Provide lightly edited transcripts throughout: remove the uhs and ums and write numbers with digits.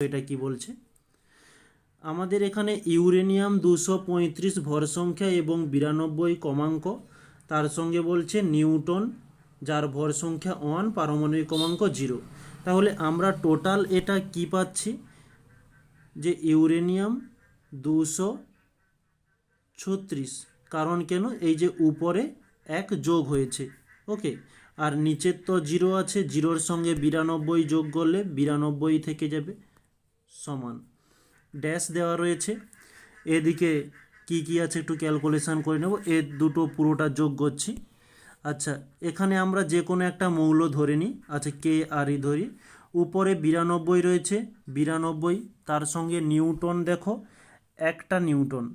এটা কি বলছে আমাদের এখানে ইউরেনিয়াম 235 ভর সংখ্যা এবং 92 কমাঙ্ক, তার সঙ্গে বলছে নিউটন যার ভর সংখ্যা 1, পারমাণবিক কমাঙ্ক 0। তাহলে আমরা টোটাল এটা কি পাচ্ছি যে ইউরেনিয়াম 236, কারণ কেন এই যে উপরে 1 যোগ হয়েছে, ওকে। আর নিচের তো 0 আছে, 0-র সঙ্গে 92 যোগ করলে 92 থেকে যাবে সমান ড্যাশ দেওয়া রয়েছে। এদিকে কি কি আছে একটু ক্যালকুলেশন করে নেব, এর দুটো পুরোটা যোগ করছি। আচ্ছা, এখানে আমরা যে কোনো একটা মৌল ধরে নিই, আচ্ছা কে আর ই ধরি। উপরে 92 রয়েছে, 92 তার সঙ্গে নিউটন দেখো একটা নিউটন,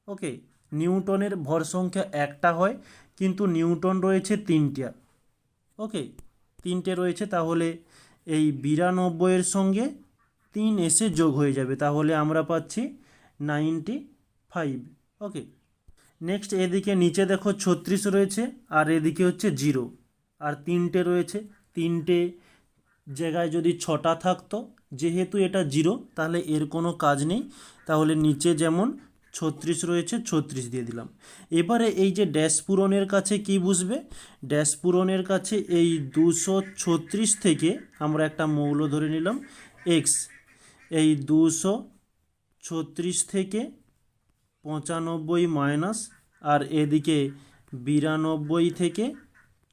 ওকে। নিউটনের ভর সংখ্যা একটা হয় কিন্তু নিউটন রয়েছে 3টা, ওকে, 3টে রয়েছে। তাহলে এই 92-এর সঙ্গে 3 এসে যোগ হয়ে যাবে, তাহলে আমরা পাচ্ছি 95, ওকে। নেক্সট এদিকে নিচে দেখো 36 রয়েছে আর এদিকে হচ্ছে 0, আর 3টে রয়েছে, 3টে জায়গায় যদি 6টা থাকতো, যেহেতু এটা 0 তাহলে এর কোনো কাজ নেই, তাহলে নিচে যেমন 36 রয়েছে 36 দিয়ে দিলাম। এবারে এই যে ড্যাশ পূরণের কাছে কি বুঝবে, ড্যাশ পূরণের কাছে এই 236 থেকে আমরা একটা মৌল ধরে নিলাম এক্স, এই 236 থেকে 95 মাইনাস, আর এদিকে 92 থেকে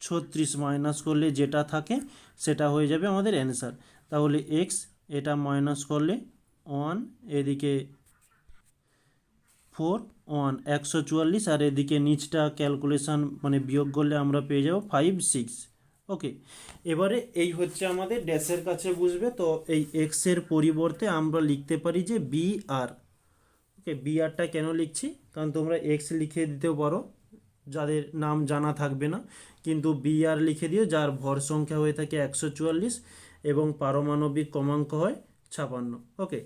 36 মাইনাস করলে যেটা থাকে সেটা হয়ে যাবে আমাদের অ্যান্সার। তাহলে এক্স এটা মাইনাস করলে 1, এদিকে 4 1 144, আর এদিকে নিচটা ক্যালকুলেশন মানে বিয়োগ করলে আমরা পেয়ে যাব 5 6, ওকে। এবারে এই হচ্ছে আমাদের ড্যাশের কাছে বুঝবে, তো এই এক্সের পরিবর্তে আমরা লিখতে পারি যে বি আর, ওকে। বি আরটা কেন লিখছি, কারণ তোমরা এক্স লিখে দিতেও পারো যাদের নাম জানা থাকবে না, কিন্তু বি আর লিখে দিও যার ভর সংখ্যা হয়ে থাকে 144 এবং পারমাণবিক ক্রমাঙ্ক হয় 56, ওকে।